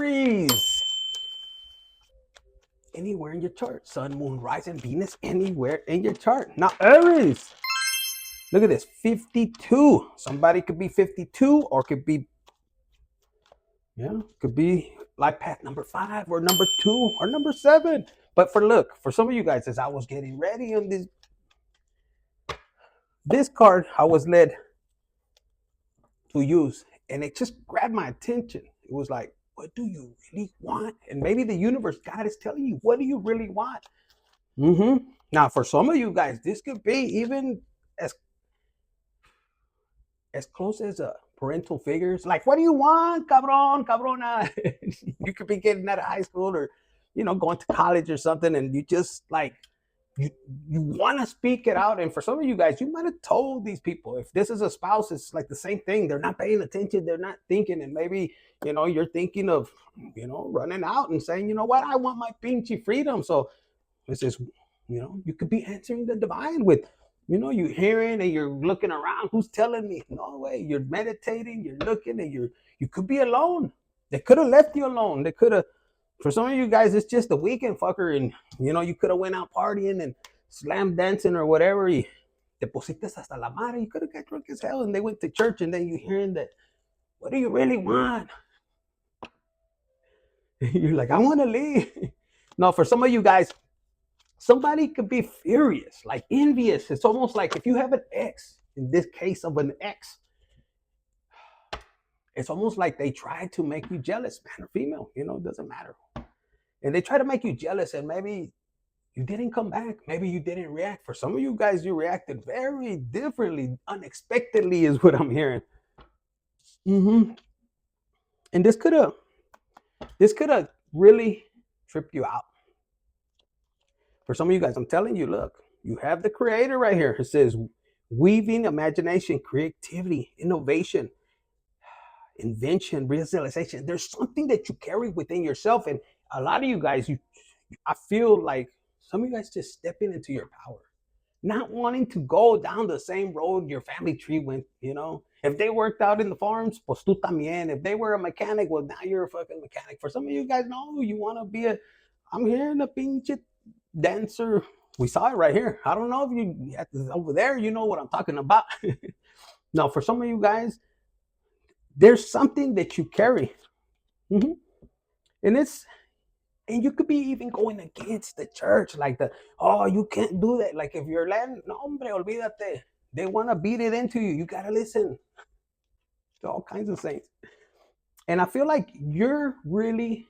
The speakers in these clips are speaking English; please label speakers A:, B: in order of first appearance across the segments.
A: Aries. Anywhere in your chart. Sun, moon, rising, Venus, anywhere in your chart. Now, Aries. Look at this. 52. Somebody could be 52 or could be life path number 5 or number 2 or number 7. But for some of you guys, as I was getting ready on this card, I was led to use, and it just grabbed my attention. It was like, what do you really want? And maybe the universe, God is telling you, what do you really want? Now, for some of you guys, this could be even as close as a parental figures. Like, what do you want, cabron, cabrona? You could be getting out of high school or, going to college or something, and you just like, you want to speak it out. And for some of you guys, you might have told these people, if this is a spouse, it's like the same thing. They're not paying attention. They're not thinking. And maybe, you're thinking of, running out and saying, you know what, I want my pinchy freedom. So this is, you could be answering the divine with, you're hearing and you're looking around. Who's telling me? No way. You're meditating. You're looking and you could be alone. They could have left you alone. They could have. For some of you guys, it's just a weekend, fucker, and you could have went out partying and slam dancing or whatever. Y te pusiste hasta la madre. You could have got drunk as hell, and they went to church, and then you hearing that. What do you really want? You're like, I want to leave. No, for some of you guys, somebody could be furious, like envious. It's almost like if you have an ex. In this case of an ex, it's almost like they try to make you jealous, man or female, it doesn't matter. And they try to make you jealous, and maybe you didn't come back. Maybe you didn't react. For some of you guys, you reacted very differently, unexpectedly is what I'm hearing. And this could have really tripped you out. For some of you guys, I'm telling you, look, you have the creator right here. It says weaving, imagination, creativity, innovation, invention, realization. There's something that you carry within yourself. And a lot of you guys, I feel like some of you guys just stepping into your power, not wanting to go down the same road your family tree went. If they worked out in the farms, pues tú también. If they were a mechanic, well, now you're a fucking mechanic. For some of you guys, no, you want to be I'm hearing a pinche dancer. We saw it right here. I don't know if you over there, you know what I'm talking about. Now, for some of you guys, there's something that you carry. And you could be even going against the church, like you can't do that. Like if you're land, no, hombre, olvídate. They want to beat it into you. You got to listen to all kinds of things. And I feel like you're really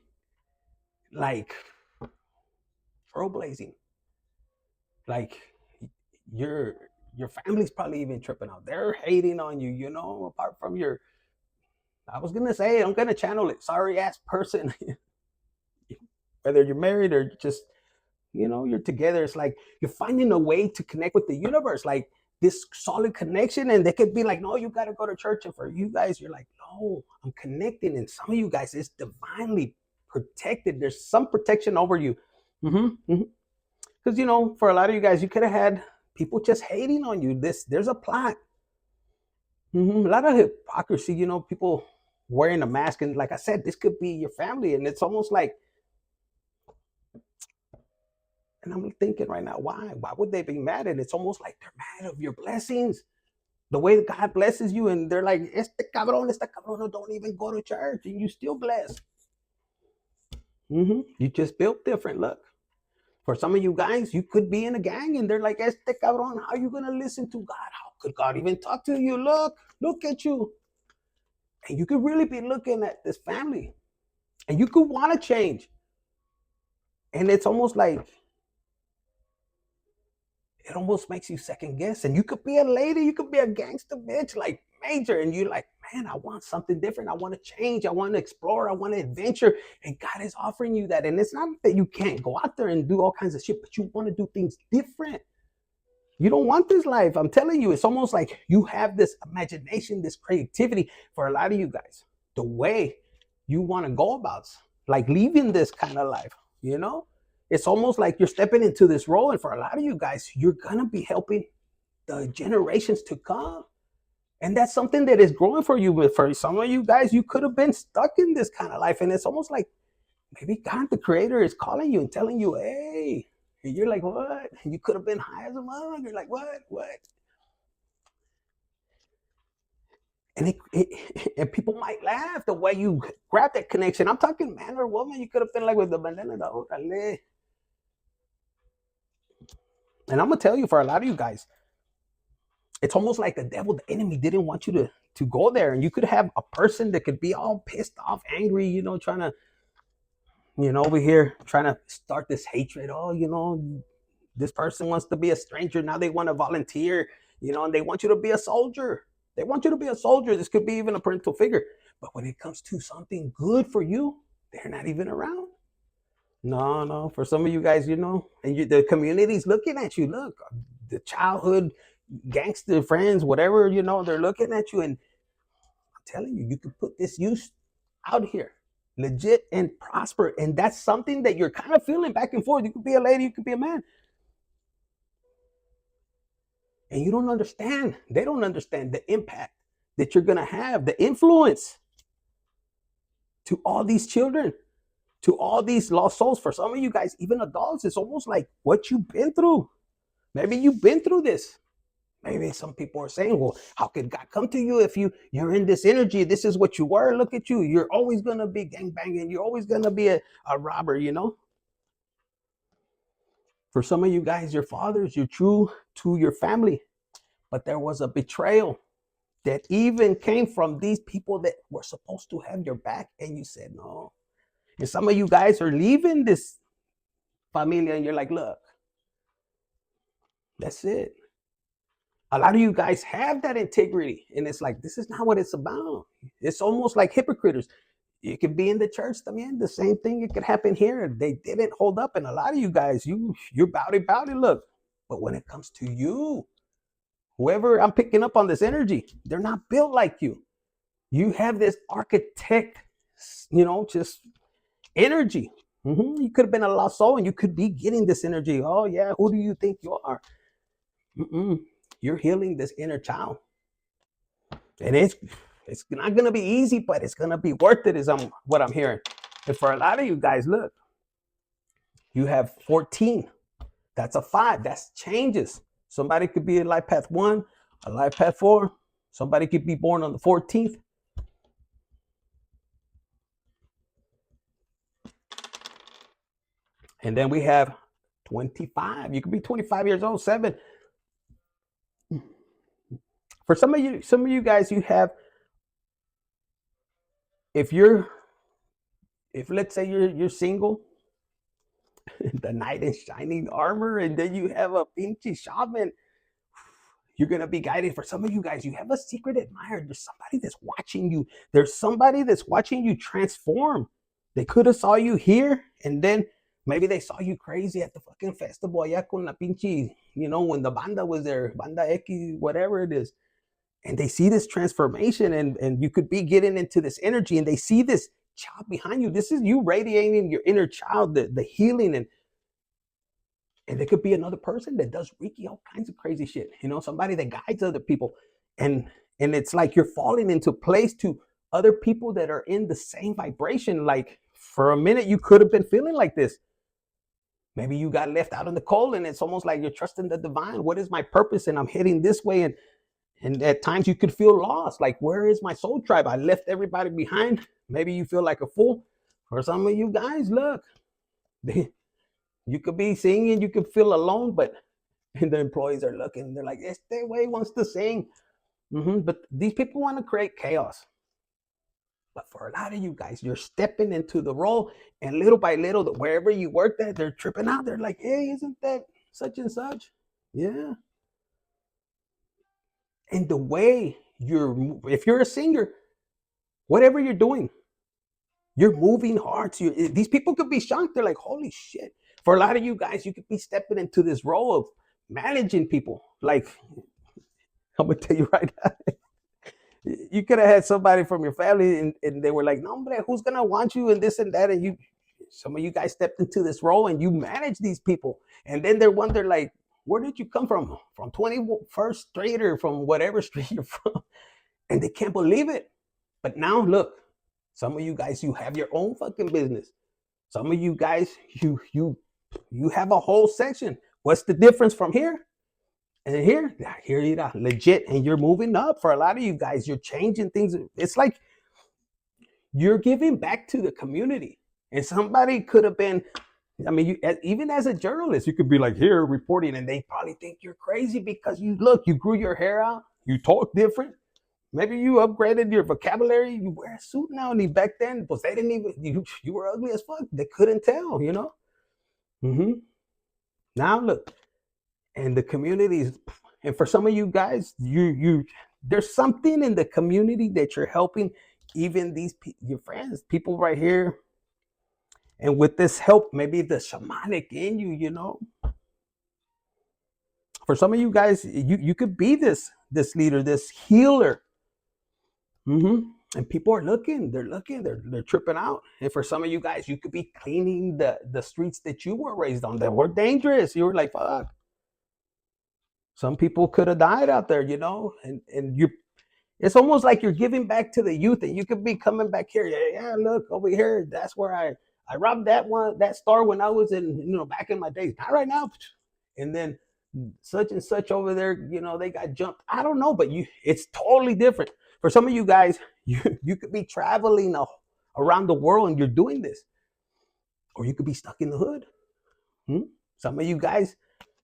A: like trailblazing. Like your family's probably even tripping out. They're hating on you, apart from I was going to say, I'm going to channel it, sorry ass person. Whether you're married or just, you're together. It's like you're finding a way to connect with the universe, like this solid connection. And they could be like, no, you got to go to church. And for you guys, you're like, no, I'm connecting. And some of you guys, it's divinely protected. There's some protection over you. Because, for a lot of you guys, you could have had people just hating on you. There's a plot. A lot of hypocrisy, people wearing a mask. And like I said, this could be your family. And it's almost like, and I'm thinking right now, why would they be mad? And it's almost like they're mad of your blessings, the way that God blesses you. And they're like, esta cabrón, don't even go to church, and you still blessed. You just built different. Look, for some of you guys, you could be in a gang, and they're like, este cabrón, how are you going to listen to God? How could God even talk to you? Look at you. And you could really be looking at this family, and you could want to change. And it's almost like, it almost makes you second guess. And you could be a lady, you could be a gangster bitch, like major. And you're like, man, I want something different. I want to change. I want to explore. I want to adventure. And God is offering you that. And it's not that you can't go out there and do all kinds of shit, but you want to do things different. You don't want this life. I'm telling you, it's almost like you have this imagination, this creativity. For a lot of you guys, the way you want to go about, like leaving this kind of life, it's almost like you're stepping into this role. And for a lot of you guys, you're going to be helping the generations to come. And that's something that is growing for you. But for some of you guys, you could have been stuck in this kind of life. And it's almost like maybe God, the creator, is calling you and telling you, hey, and you're like, what? And you could have been high as a mug. You're like, what? And and people might laugh the way you grab that connection. I'm talking man or woman. You could have been like with the bandana. And I'm gonna tell you, for a lot of you guys, it's almost like the devil, the enemy, didn't want you to go there. And you could have a person that could be all pissed off, angry, trying to, over here trying to start this hatred. Oh, this person wants to be a stranger. Now they want to volunteer, and they want you to be a soldier. They want you to be a soldier. This could be even a parental figure. But when it comes to something good for you, they're not even around. No. For some of you guys, and the community's looking at you. Look, the childhood gangster friends, whatever, they're looking at you. And I'm telling you, you can put this use out here legit and prosper. And that's something that you're kind of feeling back and forth. You could be a lady, you could be a man. And you don't understand. They don't understand the impact that you're going to have, the influence to all these children, to all these lost souls. For some of you guys, even adults, it's almost like what you've been through. Maybe you've been through this. Maybe some people are saying, well, how could God come to you if you're in this energy? This is what you were. Look at you. You're always going to be gangbanging. You're always going to be a robber, For some of you guys, your fathers, you're true to your family. But there was a betrayal that even came from these people that were supposed to have your back. And you said no. And some of you guys are leaving this familia and you're like, look, that's it. A lot of you guys have that integrity. And it's like, this is not what it's about. It's almost like hypocrites. You could be in the church también, the same thing. It could happen here. They didn't hold up. And a lot of you guys, you're bowdy, look. But when it comes to you, whoever I'm picking up on this energy, they're not built like you. You have this architect, just energy. You could have been a lost soul and you could be getting this energy. Oh, yeah. Who do you think you are? You're healing this inner child. And it's not going to be easy, but it's going to be worth it, is what I'm hearing. And for a lot of you guys, look, you have 14. That's a 5. That's changes. Somebody could be a life path 1, a life path 4. Somebody could be born on the 14th. And then we have 25. You could be 25 years old, 7. For some of you guys, you have, if let's say you're single, the knight in shining armor, and then you have a pinchy shaman, you're going to be guided. For some of you guys, you have a secret admirer. There's somebody that's watching you. There's somebody that's watching you transform. They could have saw you here, and then maybe they saw you crazy at the fucking festival, allá con la pinche, when the banda was there, banda X, whatever it is. And they see this transformation, and you could be getting into this energy, and they see this child behind you. This is you radiating your inner child, the healing, and there could be another person that does Reiki, all kinds of crazy shit. Somebody that guides other people, and it's like you're falling into place to other people that are in the same vibration. Like for a minute, you could have been feeling like this. Maybe you got left out in the cold, and it's almost like you're trusting the divine. What is my purpose? And I'm heading this way, and at times you could feel lost. Like, where is my soul tribe? I left everybody behind. Maybe you feel like a fool. For some of you guys, look, you could be singing, you could feel alone, but the employees are looking. They're like, este way wants to sing. But these people want to create chaos. But for a lot of you guys, you're stepping into the role, and little by little, wherever you work at, they're tripping out. They're like, hey, isn't that such and such? Yeah. And the way if you're a singer, whatever you're doing, you're moving hard. So these people could be shocked. They're like, holy shit. For a lot of you guys, you could be stepping into this role of managing people. Like, I'm going to tell you right now, you could have had somebody from your family and they were like, no, hombre, who's going to want you and this and that? And some of you guys stepped into this role and you manage these people. And then they wonder like, Where did you come from? From 21st Street or from whatever street you're from. And they can't believe it. But now look, some of you guys, you have your own fucking business. Some of you guys, you have a whole section. What's the difference from here and here? Here you are, legit, and you're moving up. For a lot of you guys, you're changing things. It's like you're giving back to the community. And somebody could have been, I mean, you, even as a journalist, you could be like here reporting, and they probably think you're crazy because you grew your hair out, you talk different. Maybe you upgraded your vocabulary. You wear a suit now, and back then, but they didn't even. You were ugly as fuck. They couldn't tell, you know. Now look, and the communities, and for some of you guys, there's something in the community that you're helping, even these your friends, people right here. And with this help, maybe the shamanic in you, you know. For some of you guys, you could be this leader, this healer. And people are looking, they're tripping out. And for some of you guys, you could be cleaning the streets that you were raised on that were dangerous. You were like, fuck. Some people could have died out there, you know, and you, it's almost like you're giving back to the youth, and you could be coming back here. Yeah, look over here. That's where I robbed that store when I was in, you know, back in my days. Not right now. And then such and such over there, you know, they got jumped. I don't know, but it's totally different. For some of you guys, you could be traveling around the world and you're doing this. Or you could be stuck in the hood. Some of you guys,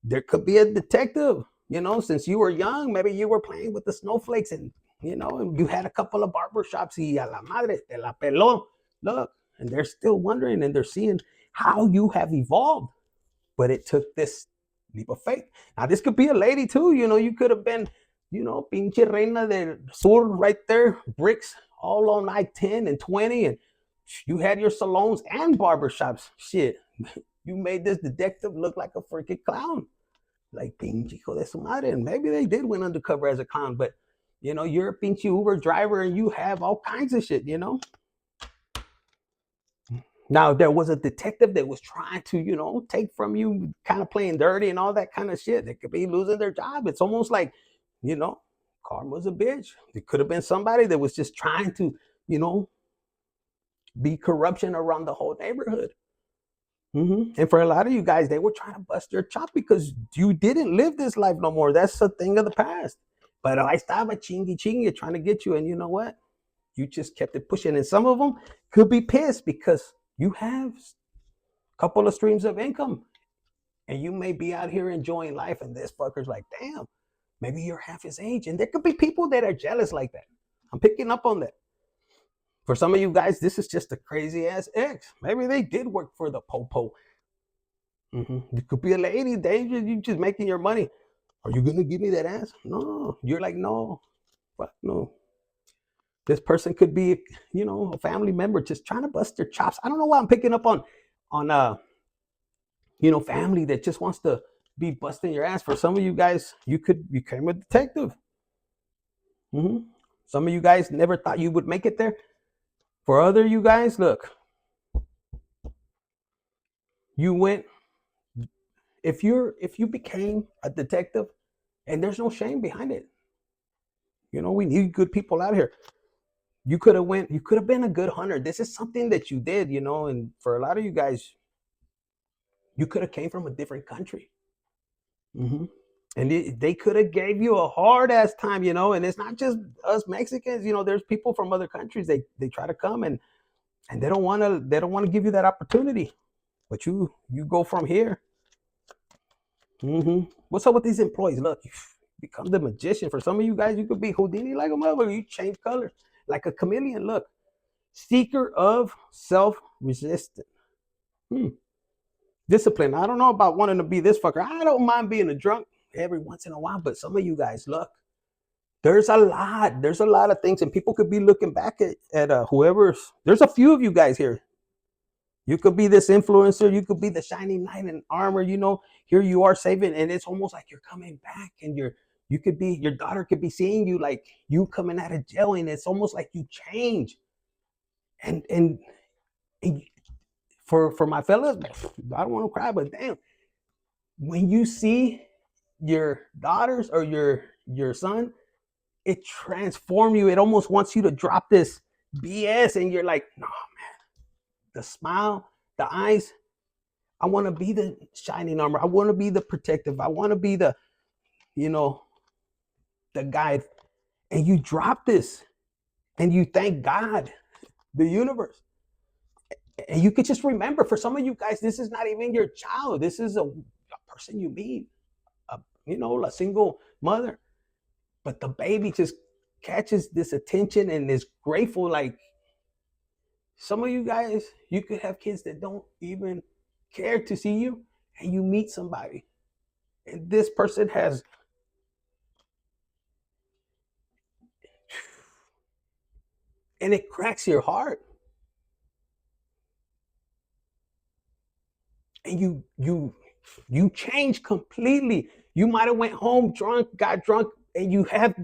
A: there could be a detective, you know, since you were young, maybe you were playing with the snowflakes and, you know, you had a couple of barbershops y a la madre, te la peló. Look, and they're still wondering and they're seeing how you have evolved. But it took this leap of faith. Now, this could be a lady too, you know, you could have been, you know, pinche reina del sur right there, bricks all on I-10 and 20, and you had your salons and barbershops. Shit, you made this detective look like a freaking clown. Like, pinche hijo de su madre. And maybe they did went undercover as a clown, but, you know, you're a pinche Uber driver and you have all kinds of shit, you know? Now, there was a detective that was trying to, you know, take from you, kind of playing dirty and all that kind of shit. They could be losing their job. It's almost like, you know, karma's a bitch. It could have been somebody that was just trying to, you know, be corruption around the whole neighborhood. And for a lot of you guys, they were trying to bust your chop because you didn't live this life no more. That's a thing of the past. But I estaba chingy trying to get you. And you know what? You just kept it pushing. And some of them could be pissed because you have a couple of streams of income. And you may be out here enjoying life. And this fucker's like, damn, maybe you're half his age. And there could be people that are jealous like that. I'm picking up on that. For some of you guys, this is just a crazy ass ex. Maybe they did work for the popo. You could be a lady, dangerous. You just making your money. Are you gonna give me that ass? No. You're like, no, fuck no. This person could be, you know, a family member just trying to bust their chops. I don't know why I'm picking up on you know, family that just wants to be busting your ass. For some of you guys, you became a detective. Some of you guys never thought you would make it there. For other you guys, look, you went, if you became a detective, and there's no shame behind it. You know, we need good people out here. You could have been a good hunter. This is something that you did, you know, and for a lot of you guys, you could have came from a different country. And they could have gave you a hard ass time, you know, and it's not just us Mexicans, you know, there's people from other countries. They try to come and they don't want to give you that opportunity. But you go from here. What's up with these employees? Look, you become the magician. For some of you guys, you could be Houdini like a motherfucker. You change colors like a chameleon. Look, seeker of self-resistance. Discipline. I don't know about wanting to be this fucker. I don't mind being a drunk every once in a while, but some of you guys, look, there's a lot of things, and people could be looking back at whoever's. There's a few of you guys here. You could be this influencer. You could be the shining knight in armor. You know, here you are saving, and it's almost like you're coming back, and you could be, your daughter could be seeing you like you coming out of jail, and it's almost like you change. And for my fellas, I don't want to cry, but damn, when you see your daughters or your son, it transforms you. It almost wants you to drop this BS, and you're like, no, the smile, the eyes. I want to be the shining armor. I want to be the protective. I want to be the, you know, the guide. And you drop this and you thank God, the universe. And you could just remember, for some of you guys, this is not even your child. This is a person you meet, a single mother. But the baby just catches this attention and is grateful. Like, some of you guys, you could have kids that don't even care to see you, and you meet somebody, and this person has, and it cracks your heart, and you change completely. You might have went home drunk, got drunk, and you have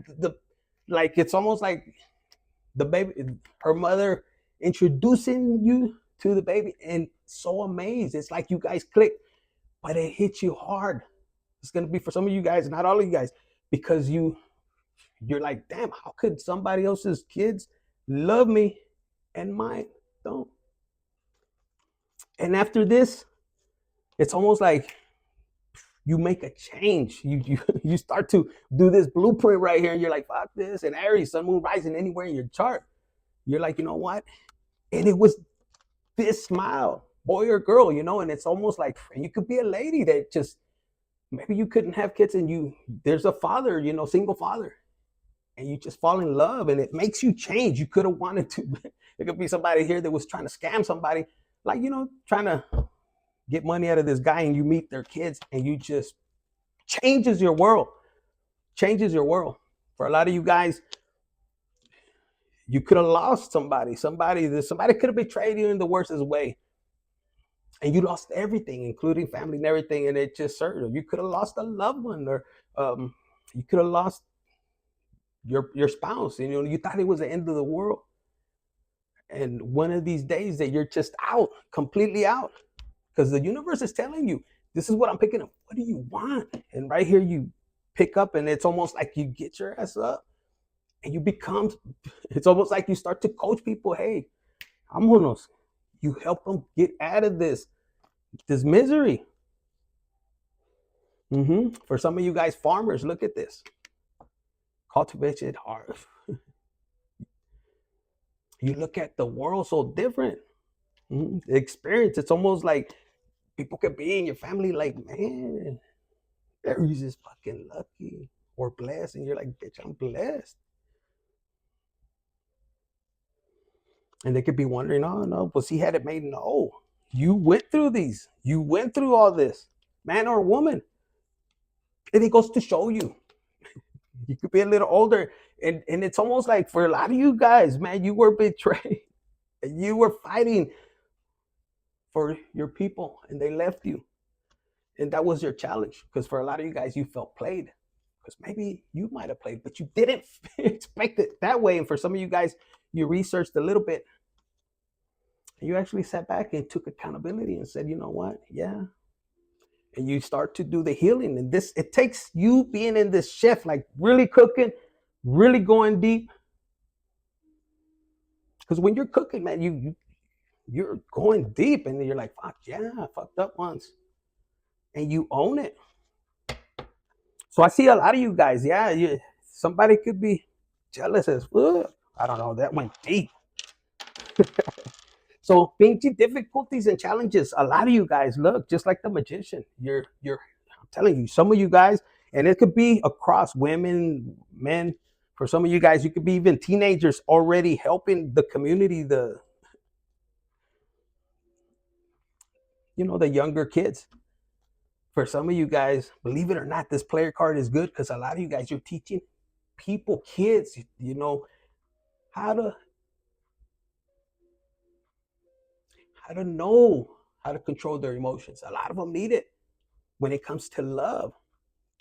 A: like, it's almost like the baby, her mother introducing you to the baby, and so amazed. It's like you guys click, but it hits you hard. It's going to be for some of you guys, not all of you guys, because you're like, damn, how could somebody else's kids love me and mine don't? And after this, it's almost like you make a change. You start to do this blueprint right here, and you're like, fuck this. And Aries, sun, moon, rising anywhere in your chart, you're like, you know what? And it was this smile, boy or girl, and it's almost like, and you could be a lady that just, maybe you couldn't have kids, and there's a father, single father, and you just fall in love, and it makes you change. You could have wanted to. It could be somebody here that was trying to scam somebody, like, trying to get money out of this guy, and you meet their kids, and you just changes your world. For a lot of you guys, you could have lost somebody could have betrayed you in the worstest way, and you lost everything, including family and everything, and it just hurt. You could have lost a loved one, or you could have lost your spouse, and you thought it was the end of the world, and one of these days that you're just out, completely out, because the universe is telling you, this is what I'm picking up. What do you want? And right here you pick up, and it's almost like you get your ass up, and it's almost like you start to coach people. Hey, vámonos. You help them get out of this misery. For some of you guys, farmers, look at this. Cultivated heart. You look at the world so different. The experience, it's almost like people could be in your family like, man, Aries is fucking lucky or blessed. And you're like, bitch, I'm blessed. And they could be wondering, oh, no, was he had it made? No, you went through these. You went through all this, man or woman. And it goes to show you. You could be a little older. And it's almost like, for a lot of you guys, man, you were betrayed. And you were fighting for your people, and they left you. And that was your challenge. Because for a lot of you guys, you felt played. Because maybe you might have played, but you didn't expect it that way. And for some of you guys, you researched a little bit. And you actually sat back and took accountability and said, you know what? Yeah. And you start to do the healing. And it takes you being in this chef, like really cooking, really going deep. Because when you're cooking, man, you're going deep, and you're like, fuck yeah, I fucked up once. And you own it. So I see a lot of you guys, somebody could be jealous as fuck. I don't know, that went deep. So being difficulties and challenges, a lot of you guys, look, just like the magician, I'm telling you, some of you guys, and it could be across women, men. For some of you guys, you could be even teenagers already helping the community, the younger kids. For some of you guys, believe it or not, this player card is good, because a lot of you guys, you're teaching people, kids, how to know how to control their emotions. A lot of them need it when it comes to love,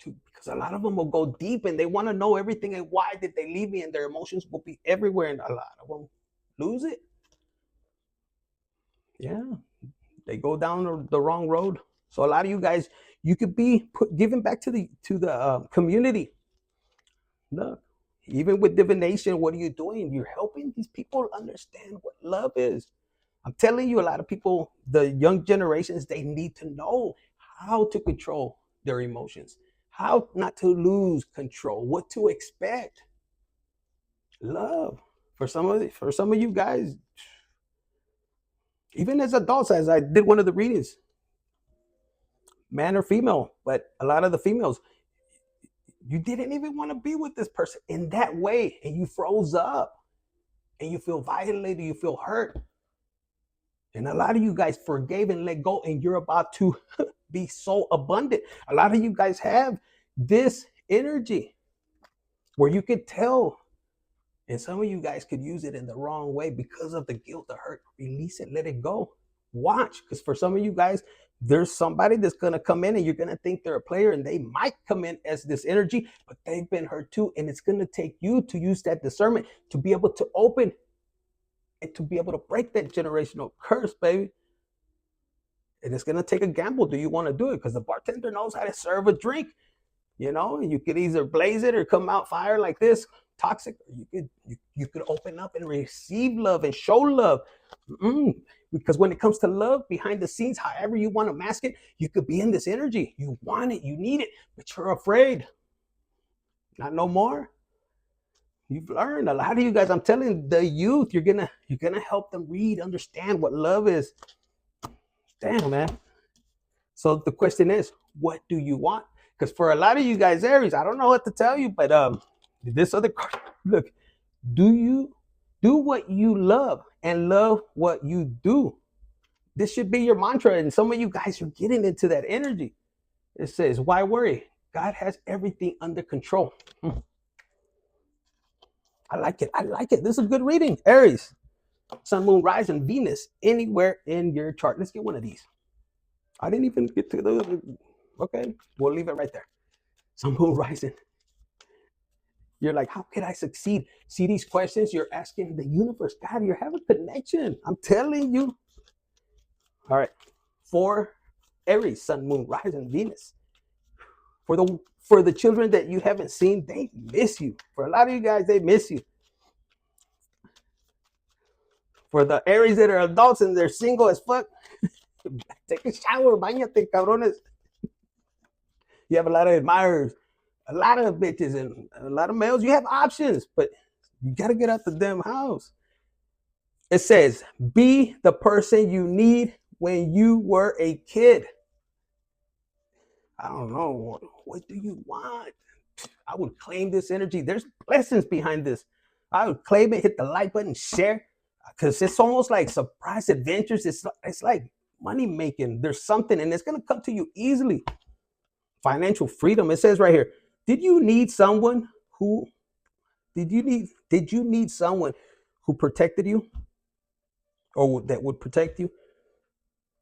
A: because a lot of them will go deep, and they want to know everything, and why did they leave me, and their emotions will be everywhere, and a lot of them lose it. Yeah, they go down the wrong road. So a lot of you guys, you could be giving back to the community. Look, even with divination, what are you doing? You're helping these people understand what love is. I'm telling you, a lot of people, the young generations, they need to know how to control their emotions, how not to lose control, what to expect. Love. For some of you guys, even as adults, as I did one of the readings, man or female, but a lot of the females, you didn't even want to be with this person in that way, and you froze up, and you feel violated, you feel hurt. And a lot of you guys forgave and let go, and you're about to be so abundant. A lot of you guys have this energy where you could tell, and some of you guys could use it in the wrong way because of the guilt, the hurt. Release it, let it go. Watch, because for some of you guys, there's somebody that's going to come in and you're going to think they're a player, and they might come in as this energy, but they've been hurt too. And it's going to take you to use that discernment to be able to open and to be able to break that generational curse, baby. And it's going to take a gamble. Do you want to do it? Because the bartender knows how to serve a drink. You know, you could either blaze it or come out fire like this, toxic. You could open up and receive love and show love. Because when it comes to love behind the scenes, however you want to mask it, you could be in this energy. You want it, you need it, but you're afraid. Not no more. You've learned. A lot of you guys, I'm telling the youth, you're gonna help them read, understand what love is. Damn, man. So the question is, what do you want? Because for a lot of you guys, Aries, I don't know what to tell you, but this other card, look, do you do what you love and love what you do? This should be your mantra. And some of you guys are getting into that energy. It says, why worry? God has everything under control. I like it. I like it. This is a good reading. Aries, Sun, Moon, Rise, and Venus anywhere in your chart. Let's get one of these. I didn't even get to the. Okay, we'll leave it right there. Sun, Moon, Rising. You're like, how could I succeed? See these questions you're asking the universe. God, you have a connection. I'm telling you. All right. For Aries, Sun, Moon, Rising, Venus. For the children that you haven't seen, they miss you. For a lot of you guys, they miss you. For the Aries that are adults and they're single as fuck, take a shower, bañate, cabrones. You have a lot of admirers, a lot of bitches, and a lot of males. You have options, but you got to get out the damn house. It says, be the person you need when you were a kid. I don't know. What do you want? I would claim this energy. There's blessings behind this. I would claim it, hit the like button, share, because it's almost like surprise adventures. It's like money making. There's something, and it's going to come to you easily. Financial freedom. It says right here, did you need someone who protected you, or that would protect you?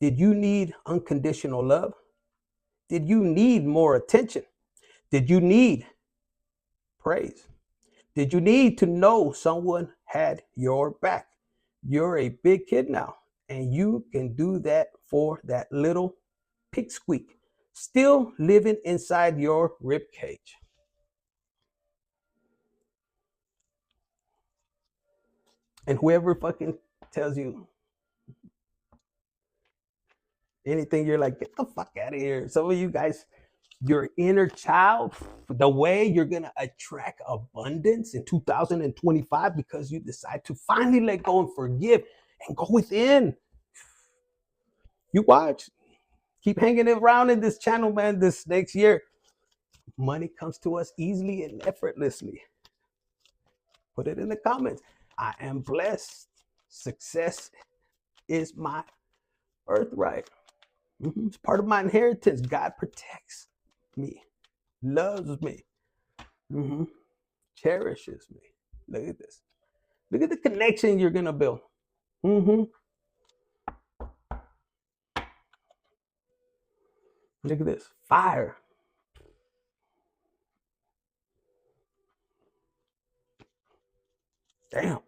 A: Did you need unconditional love? Did you need more attention? Did you need praise? Did you need to know someone had your back? You're a big kid now, and you can do that for that little pig squeak, still living inside your rib cage. And whoever fucking tells you anything, you're like, get the fuck out of here. Some of you guys, your inner child, the way you're going to attract abundance in 2025 because you decide to finally let go and forgive and go within. You watch. Keep hanging around in this channel, man, this next year. Money comes to us easily and effortlessly. Put it in the comments. I am blessed. Success is my birthright. It's part of my inheritance. God protects me, loves me, cherishes me. Look at this. Look at the connection you're going to build. Look at this. Fire. Damn.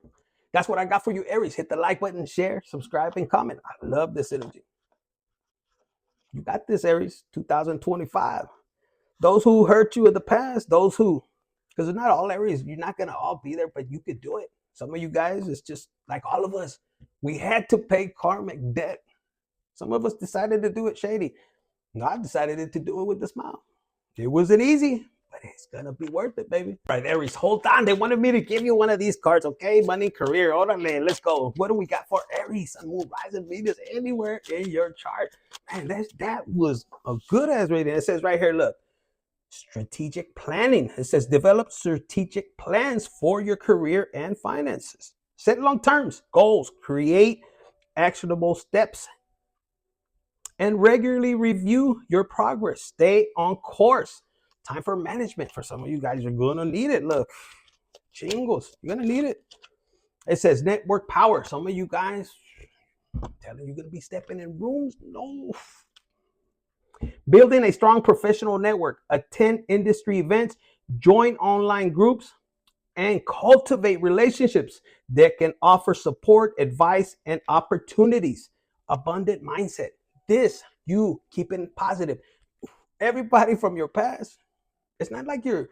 A: That's what I got for you, Aries. Hit the like button, share, subscribe, and comment. I love this energy. You got this, Aries. 2025. Those who hurt you in the past, those who, because it's not all Aries, you're not going to all be there, but you could do it. Some of you guys, it's just like all of us. We had to pay karmic debt. Some of us decided to do it shady. I decided to do it with a smile. It wasn't easy, but it's going to be worth it, baby. All right, Aries, hold on. They wanted me to give you one of these cards, okay? Money, career. Hold on, man. Let's go. What do we got for Aries? Sun, Moon, Rising, Venus, anywhere in your chart. Man, that was a good-ass reading. It says right here, look. Strategic planning. It says develop strategic plans for your career and finances. Set long terms, goals, create actionable steps, and regularly review your progress. Stay on course. Time for management. For some of you guys, you're going to need it. Look, chingos, you're going to need it. It says network power. Some of you guys, I'm telling you, you're going to be stepping in rooms. No. Building a strong professional network, attend industry events, join online groups, and cultivate relationships that can offer support, advice, and opportunities. Abundant mindset. This, you keeping positive. Everybody from your past, it's not like you're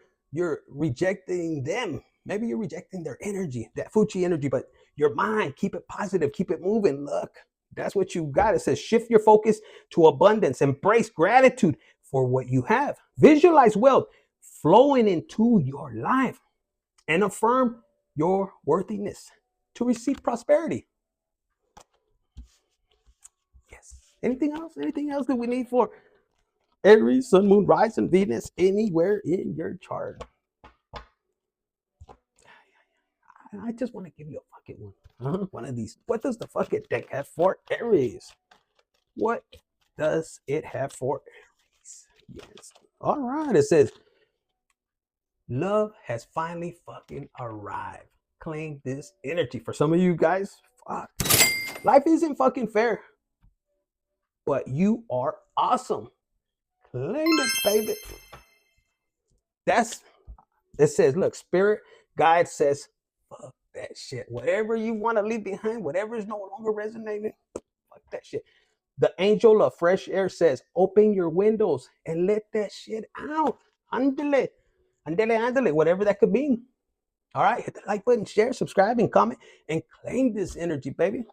A: rejecting them. Maybe you're rejecting their energy, that Fuchi energy, but your mind, keep it positive, keep it moving. Look. That's what you got. It says shift your focus to abundance. Embrace gratitude for what you have. Visualize wealth flowing into your life and affirm your worthiness to receive prosperity. Yes. Anything else? Anything else that we need for Aries, Sun, Moon, Rising, Venus, anywhere in your chart? I just want to give you a fucking one. One of these. What does the fucking deck have for Aries? What does it have for Aries? Yes. All right. It says, love has finally fucking arrived. Claim this energy. For some of you guys, fuck. Life isn't fucking fair. But you are awesome. Claim it, baby. It says, look, spirit guide says, fuck that shit. Whatever you want to leave behind, whatever is no longer resonating, fuck that shit. The angel of fresh air says, open your windows and let that shit out. Andale, whatever that could be. All right, hit the like button, share, subscribe, and comment, and claim this energy, baby.